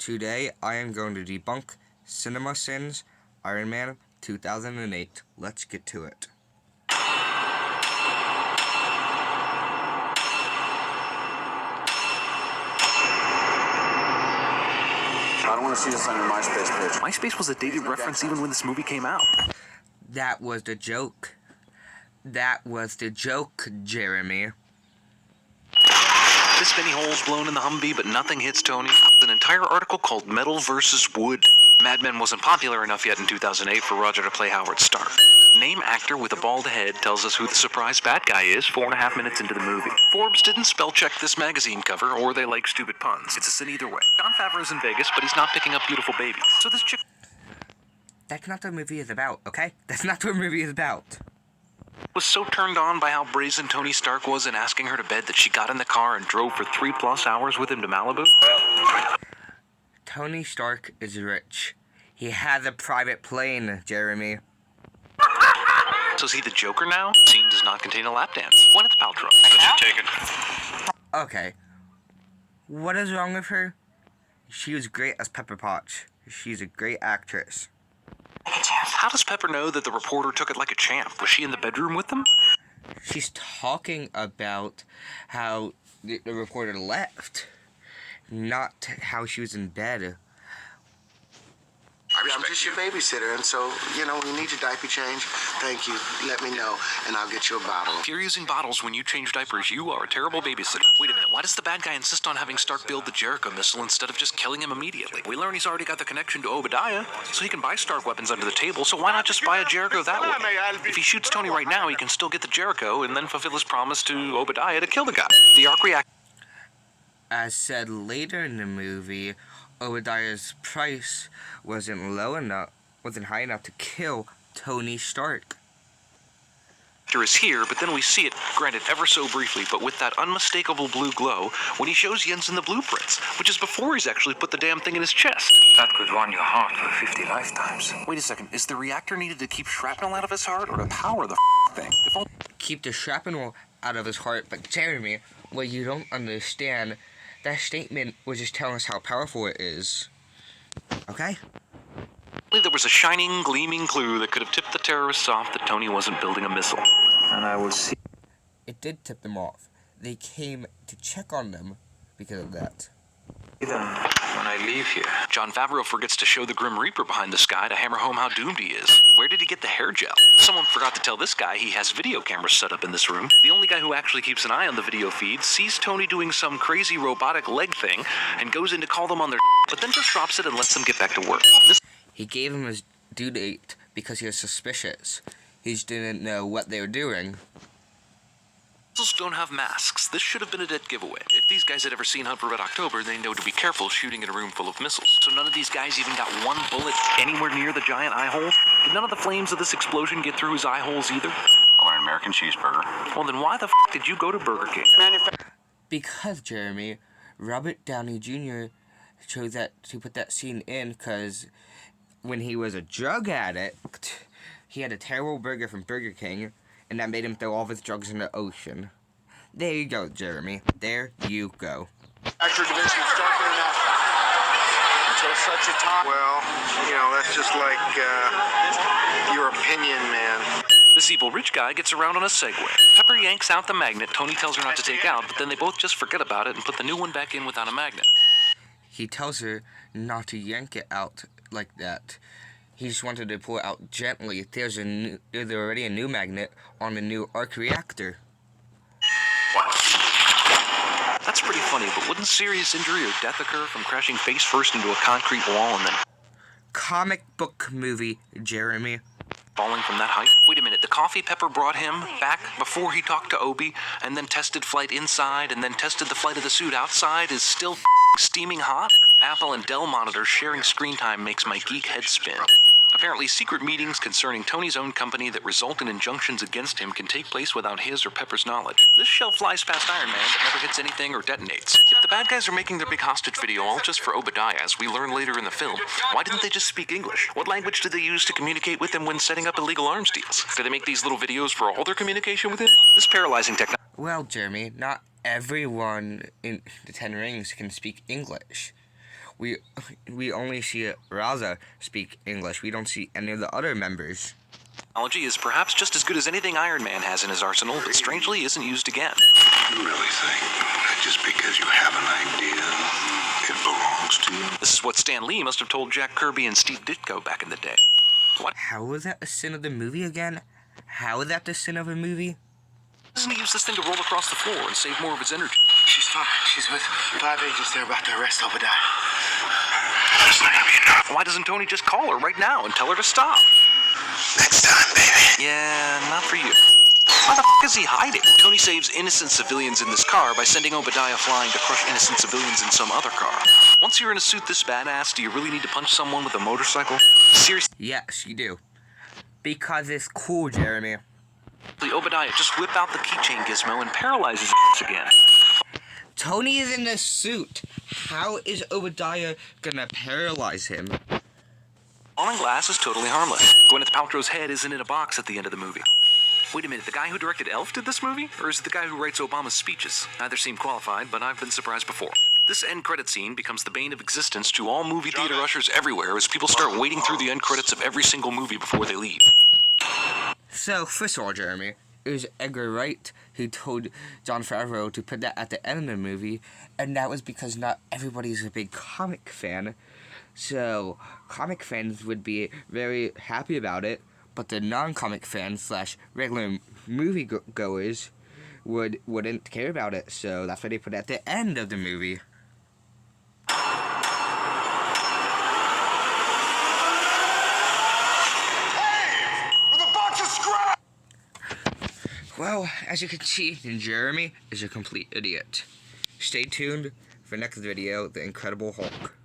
Today I am going to debunk Cinemasins Iron Man 2008. Let's get to it. I don't want to see this on your MySpace page. MySpace was a dated reference even when this movie came out. That was the joke. That was the joke, Jeremy. This many holes blown in the Humvee, but nothing hits Tony. An entire article called Metal vs. Wood. Mad Men wasn't popular enough yet in 2008 for Roger to play Howard Stark. Name actor with a bald head tells us who the surprise bad guy is 4.5 minutes into the movie. Forbes didn't spell check this magazine cover, or they like stupid puns. It's a sin either way. Jon Favreau's in Vegas, but he's not picking up beautiful babies. So this chick... That's not what the movie is about, okay? That's not what the movie is about. Was so turned on by how brazen Tony Stark was in asking her to bed that she got in the car and drove for 3+ hours with him to Malibu? Tony Stark is rich. He has a private plane, Jeremy. So is he the Joker now? Scene does not contain a lap dance. Gwyneth Paltrow. Okay. What is wrong with her? She was great as Pepper Potts. She's a great actress. How does Pepper know that the reporter took it like a champ? Was she in the bedroom with them? She's talking about how the reporter left, not how she was in bed. I'm just your babysitter, and so, you know, when you need your diaper change, thank you. Let me know, and I'll get you a bottle. If you're using bottles when you change diapers, you are a terrible babysitter. Wait a minute, why does the bad guy insist on having Stark build the Jericho missile instead of just killing him immediately? We learn he's already got the connection to Obadiah, so he can buy Stark weapons under the table, so why not just buy a Jericho that way? If he shoots Tony right now, he can still get the Jericho and then fulfill his promise to Obadiah to kill the guy. The arc react... As said later in the movie, Obadiah's price wasn't high enough to kill Tony Stark. Is here, but then we see it, granted ever so briefly, but with that unmistakable blue glow when he shows Jensen the blueprints, which is before he's actually put the damn thing in his chest. That could run your heart for 50 lifetimes. Wait a second, is the reactor needed to keep shrapnel out of his heart or to power the thing? Keep the shrapnel out of his heart, but Jeremy, what you don't understand, that statement was just telling us how powerful it is. Okay? There was a shining, gleaming clue that could have tipped the terrorists off that Tony wasn't building a missile. And I will see. It did tip them off. They came to check on them because of that. Them when I leave here. Jon Favreau forgets to show the Grim Reaper behind the sky to hammer home how doomed he is. Where did he get the hair gel? Someone forgot to tell this guy he has video cameras set up in this room. The only guy who actually keeps an eye on the video feed sees Tony doing some crazy robotic leg thing and goes in to call them on their but then just drops it and lets them get back to work. He gave him his due date because he was suspicious. He just didn't know what they were doing. Missiles don't have masks. This should have been a dead giveaway. If these guys had ever seen Hunt for Red October, they know to be careful shooting in a room full of missiles. So none of these guys even got one bullet anywhere near the giant eye hole? Did none of the flames of this explosion get through his eye holes either? I want an American cheeseburger. Well, then why the did you go to Burger King? Because, Jeremy, Robert Downey Jr. chose to put that scene in because when he was a drug addict, he had a terrible burger from Burger King, and that made him throw all of his drugs in the ocean. There you go, Jeremy. There you go. Actor division is starting enough until such a time. Well, you know, that's just like your opinion, man. This evil rich guy gets around on a Segway. Pepper yanks out the magnet Tony tells her not to take out, but then they both just forget about it and put the new one back in without a magnet. He tells her not to yank it out like that. He just wanted to pull it out gently. There's already a new magnet on the new arc reactor. That's pretty funny, but wouldn't serious injury or death occur from crashing face first into a concrete wall and then Comic book movie, Jeremy. falling from that height? Wait a minute, the coffee Pepper brought him back before he talked to Obi and then tested flight inside and then tested the flight of the suit outside is still steaming hot? Apple and Dell monitors sharing screen time makes my geek head spin. Apparently, secret meetings concerning Tony's own company that result in injunctions against him can take place without his or Pepper's knowledge. This shell flies past Iron Man but never hits anything or detonates. If the bad guys are making their big hostage video all just for Obadiah, as we learn later in the film, why didn't they just speak English? What language did they use to communicate with him when setting up illegal arms deals? Do they make these little videos for all their communication with him? This paralyzing technology... Well, Jeremy, not everyone in the Ten Rings can speak English. we only see Raza speak English. We don't see any of the other members. Technology is perhaps just as good as anything Iron Man has in his arsenal, but strangely isn't used again. You really think that just because you have an idea, it belongs to you? This is what Stan Lee must have told Jack Kirby and Steve Ditko back in the day. What? How was that the sin of the movie again? How is that the sin of a movie? Doesn't he use this thing to roll across the floor and save more of his energy? She's fine. She's with 5 agents. They're about to arrest Obadiah. That's not gonna be enough. Why doesn't Tony just call her right now and tell her to stop? Next time, baby. Yeah, not for you. Why the f*** is he hiding? Tony saves innocent civilians in this car by sending Obadiah flying to crush innocent civilians in some other car. Once you're in a suit this badass, do you really need to punch someone with a motorcycle? Seriously, Yes, you do. Because it's cool, Jeremy. Obadiah, just whip out the keychain gizmo and paralyze his ass again. Tony is in the suit. How is Obadiah gonna paralyze him? Falling glass is totally harmless. Gwyneth Paltrow's head isn't in a box at the end of the movie. Wait a minute, the guy who directed Elf did this movie? Or is it the guy who writes Obama's speeches? Neither seem qualified, but I've been surprised before. This end credit scene becomes the bane of existence to all movie theater ushers everywhere as people start wading through the end credits of every single movie before they leave. So, first of all, Jeremy, it was Edgar Wright who told Jon Favreau to put that at the end of the movie, and that was because not everybody's a big comic fan. So, comic fans would be very happy about it, but the non-comic fans slash regular movie goers wouldn't care about it. So that's why they put it at the end of the movie. Well, as you can see, Jeremy is a complete idiot. Stay tuned for next video, The Incredible Hulk.